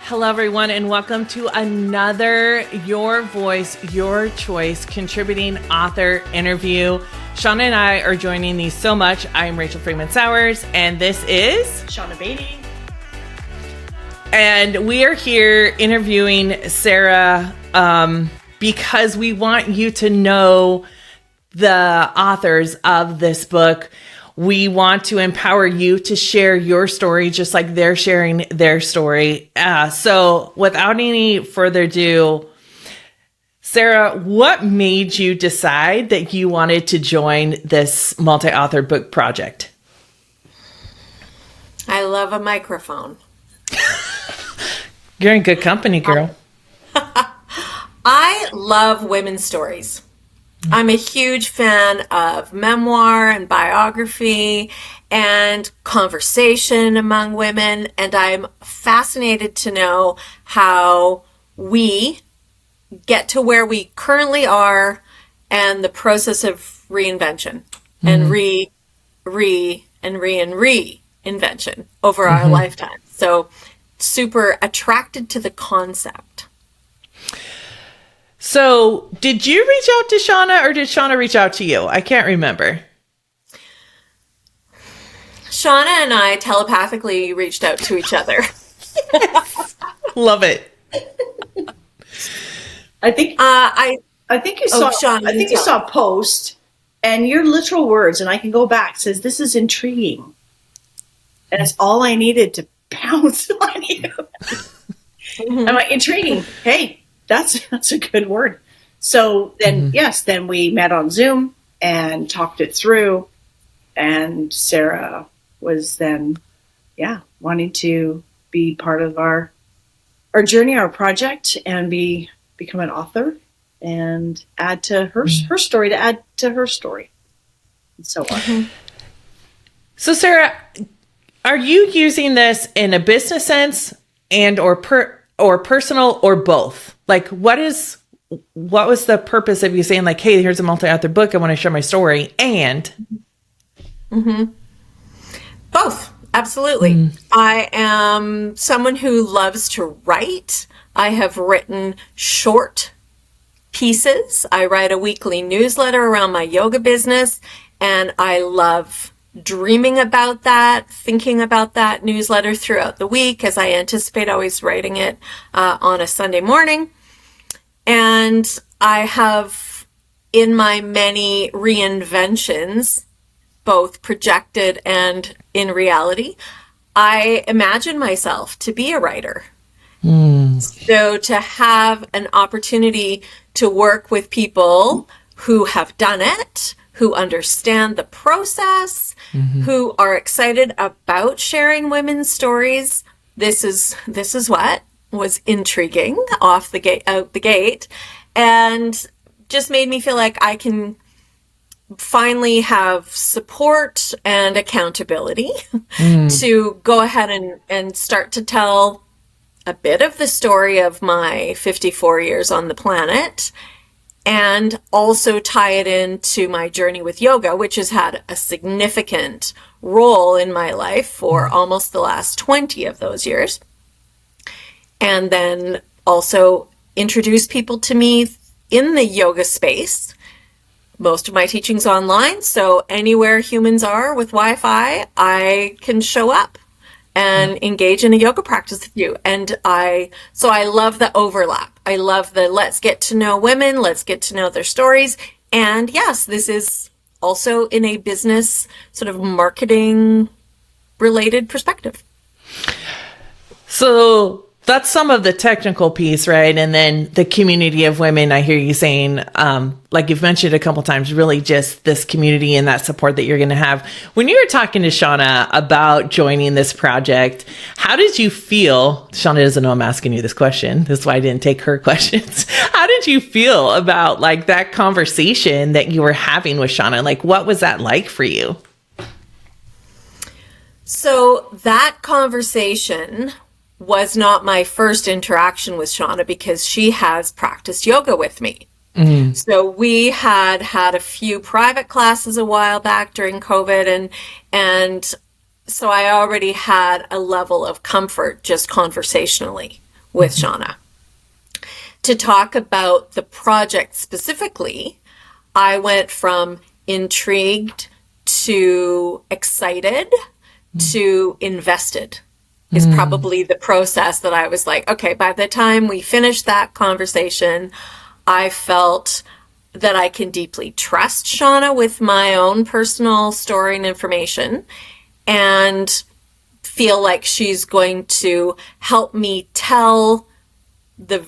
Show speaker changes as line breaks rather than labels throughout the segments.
Hello, everyone, and welcome to another Your Voice, Your Choice contributing author interview. Shauna and I are joining these so much. I'm Rachel Freemon Sowers, and this is
Shauna Beatty.
And we are here interviewing Sara because we want you to know the authors of this book. We want to empower you to share your story just like they're sharing their story. So without any further ado, Sara, what made you decide that you wanted to join this multi-author book project?
I love a microphone.
You're in good company, girl.
I love women's stories. I'm a huge fan of memoir and biography and conversation among women, and I'm fascinated to know how we get to where we currently are and the process of reinvention and reinvention over our lifetime. So super attracted to the concept.
So did you reach out to Shauna or did Shauna reach out to you? I can't remember.
Shauna and I telepathically reached out to each other.
Yes. Love it.
I think you saw
Shauna,
I think you saw a post and your literal words, and I can go back, says this is intriguing. And it's all I needed to pounce on you. I'm like, intriguing. Hey, that's a good word. So then, then we met on Zoom and talked it through. And Sara was then, wanting to be part of our journey, our project, and become an author and add to her story, to add to her story, and so on.
So, Sara, are you using this in a business sense and or personal or both? Like, what was the purpose of you saying, like, hey, here's a multi-author book, I want to share my story, and?
Both. Absolutely. I am someone who loves to write. I have written short pieces. I write a weekly newsletter around my yoga business, and I love dreaming about that, thinking about that newsletter throughout the week as I anticipate always writing it on a Sunday morning. And I have, in my many reinventions, both projected and in reality, I imagine myself to be a writer. So to have an opportunity to work with people who have done it, who understand the process, who are excited about sharing women's stories, this is what was intriguing out the gate, and just made me feel like I can finally have support and accountability to go ahead and start to tell a bit of the story of my 54 years on the planet, and also tie it into my journey with yoga, which has had a significant role in my life for almost the last 20 of those years. And then also introduce people to me in the yoga space. Most of my teaching's online, so anywhere humans are with Wi-Fi, I can show up and engage in a yoga practice with you. And I love the overlap. I love the let's get to know women, let's get to know their stories. And yes, this is also in a business sort of marketing related perspective.
So that's some of the technical piece, right? And then the community of women, I hear you saying, like you've mentioned a couple times, really just this community and that support that you're going to have. When you were talking to Shauna about joining this project, how did you feel? Shauna doesn't know I'm asking you this question. That's why I didn't take her questions. How did you feel about like that conversation that you were having with Shauna? Like, what was that like for you?
So that conversation was not my first interaction with Shauna because she has practiced yoga with me. So we had a few private classes a while back during COVID, and so I already had a level of comfort just conversationally with Shauna. To talk about the project specifically, I went from intrigued to excited to invested is probably the process that I was like, okay, by the time we finished that conversation, I felt that I can deeply trust Shauna with my own personal story and information, and feel like she's going to help me tell the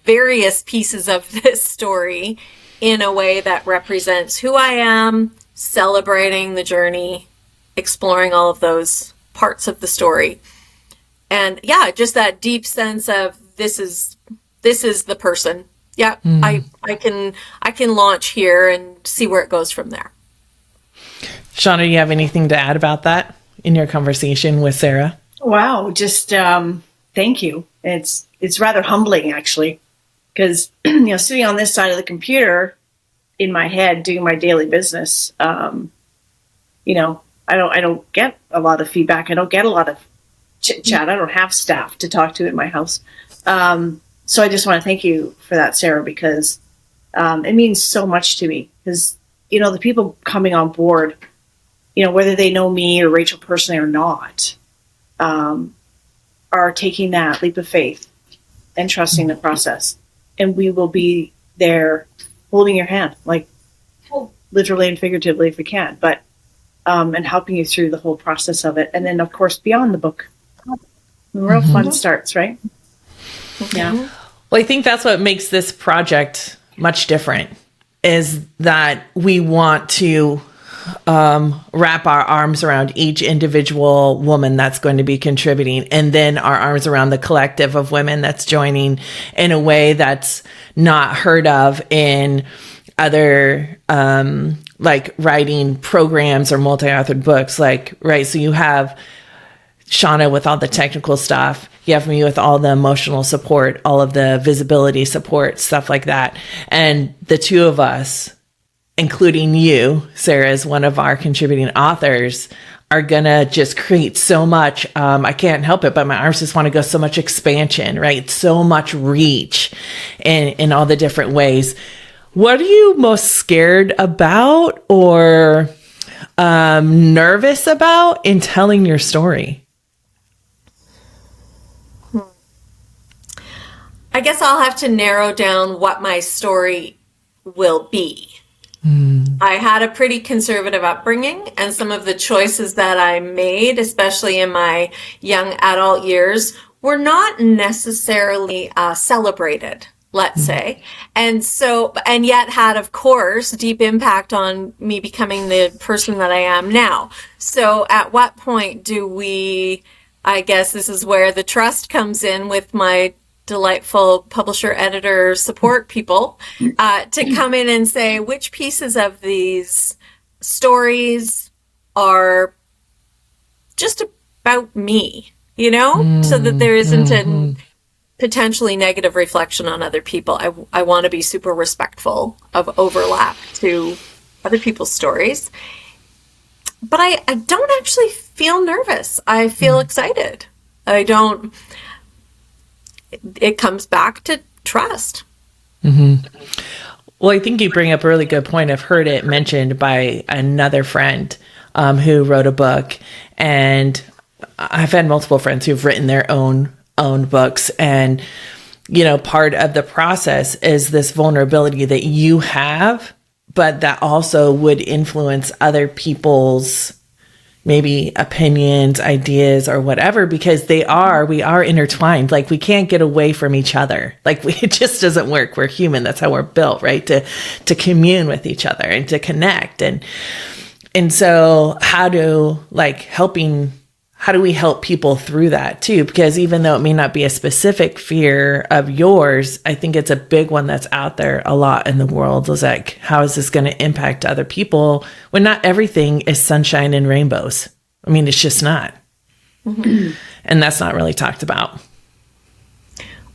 various pieces of this story in a way that represents who I am, celebrating the journey, exploring all of those parts of the story. And yeah, just that deep sense of this is the person. Yeah, I can launch here and see where it goes from there.
Shauna, do you have anything to add about that in your conversation with Sara?
Wow, just thank you. It's rather humbling, actually, because sitting on this side of the computer in my head doing my daily business, I don't get a lot of feedback. I don't get a lot of chit chat. I don't have staff to talk to in my house. So I just want to thank you for that, Sara, because it means so much to me. Because the people coming on board, whether they know me or Rachel personally or not, are taking that leap of faith and trusting the process. And we will be there holding your hand, like literally and figuratively if we can, but and helping you through the whole process of it. And then, of course, beyond the book, the real fun starts, right? Yeah.
Well, I think that's what makes this project much different, is that we want to wrap our arms around each individual woman that's going to be contributing, and then our arms around the collective of women that's joining in a way that's not heard of in other like writing programs or multi-authored books. So you have Shauna with all the technical stuff. You have me with all the emotional support, all of the visibility support, stuff like that. And the two of us, including you, Sara, as one of our contributing authors, are going to just create so much. I can't help it, but my arms just want to go so much expansion, right? So much reach in all the different ways. What are you most scared about or nervous about in telling your story?
I guess I'll have to narrow down what my story will be. I had a pretty conservative upbringing, and some of the choices that I made, especially in my young adult years, were not necessarily celebrated, let's say. And yet had, of course, deep impact on me becoming the person that I am now. So at what point do we, I guess this is where the trust comes in with my delightful publisher, editor, support people, to come in and say which pieces of these stories are just about me, so that there isn't a potentially negative reflection on other people. I want to be super respectful of overlap to other people's stories. But I don't actually feel nervous. I feel excited. It comes back to trust.
Well, I think you bring up a really good point. I've heard it mentioned by another friend who wrote a book, and I've had multiple friends who've written their own books. And, part of the process is this vulnerability that you have, but that also would influence other people's maybe opinions, ideas, or whatever, because we are intertwined. Like, we can't get away from each other. It just doesn't work. We're human. That's how we're built, right? To commune with each other and to connect. And so how do we help people through that too? Because even though it may not be a specific fear of yours, I think it's a big one that's out there a lot in the world, is like, how is this going to impact other people when not everything is sunshine and rainbows? I mean, it's just not. And that's not really talked about.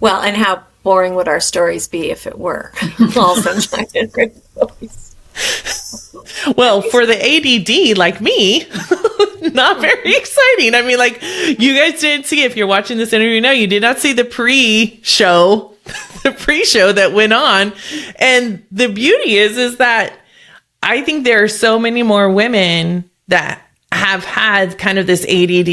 Well, and how boring would our stories be if it were all sunshine and rainbows?
Well, for the ADD like me, not very exciting. I mean, like, you guys didn't see, if you're watching this interview now, you did not see the pre-show, that went on. And the beauty is that I think there are so many more women that have had kind of this ADD,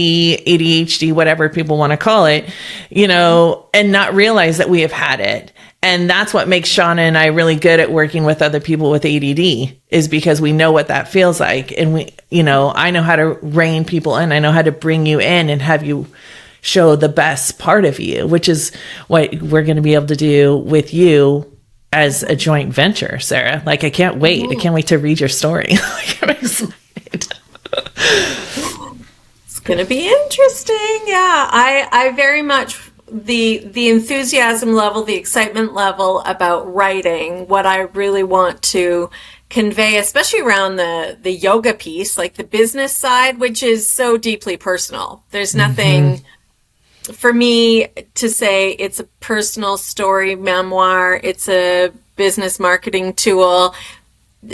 ADHD, whatever people want to call it, you know, and not realize that we have had it. And that's what makes Shauna and I really good at working with other people with ADD, is because we know what that feels like. And we, you know, I know how to rein people in. I know how to bring you in and have you show the best part of you, which is what we're going to be able to do with you as a joint venture, Sara. Like, I can't wait. I can't wait to read your story. Like, I'm excited.
It's going to be interesting. Yeah, I very much, the enthusiasm level, the excitement level about writing, what I really want to convey, especially around the yoga piece, like the business side, which is so deeply personal. There's nothing for me to say it's a personal story memoir, it's a business marketing tool.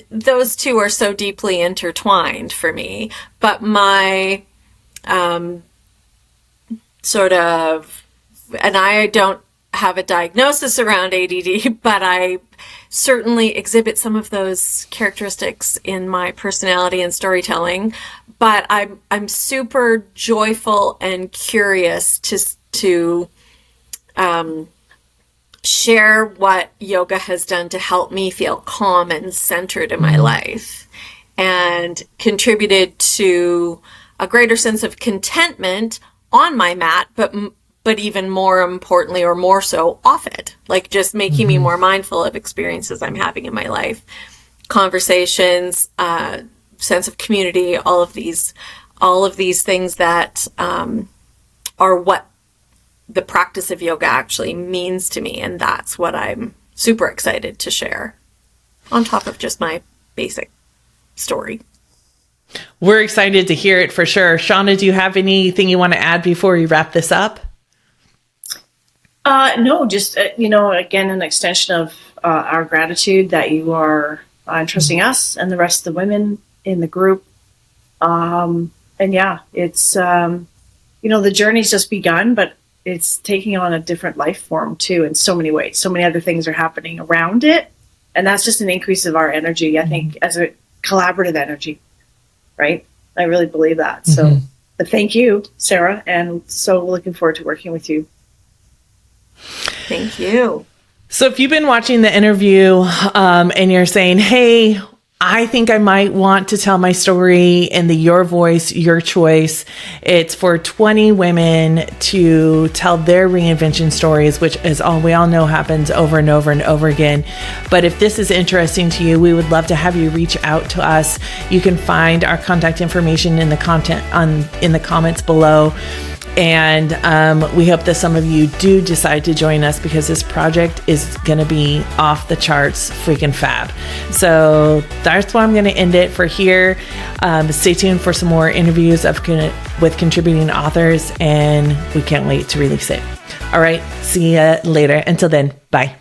Those two are so deeply intertwined for me. But my sort of, and I don't have a diagnosis around ADD, but I certainly exhibit some of those characteristics in my personality and storytelling. But I'm super joyful and curious to share what yoga has done to help me feel calm and centered in my life, and contributed to a greater sense of contentment on my mat, but even more importantly, or more so, off it, like just making me more mindful of experiences I'm having in my life, conversations, sense of community, all of these things that are what the practice of yoga actually means to me. And that's what I'm super excited to share, on top of just my basic story.
We're excited to hear it for sure. Shauna, do you have anything you want to add before we wrap this up?
No, just, again, an extension of our gratitude that you are entrusting us and the rest of the women in the group. And yeah, it's, the journey's just begun, but it's taking on a different life form too, in so many ways. So many other things are happening around it. And that's just an increase of our energy, I think, as a collaborative energy, right? I really believe that. So, but thank you, Sara. And so looking forward to working with you.
Thank you.
So if you've been watching the interview and you're saying, hey, I think I might want to tell my story in the Your Voice, Your Choice. It's for 20 women to tell their reinvention stories, which is all we all know happens over and over and over again. But if this is interesting to you, we would love to have you reach out to us. You can find our contact information in the in the comments below. And we hope that some of you do decide to join us, because this project is going to be off the charts freaking fab. So that's why I'm going to end it for here. Stay tuned for some more interviews with contributing authors, and we can't wait to release it. All right. See you later. Until then, bye.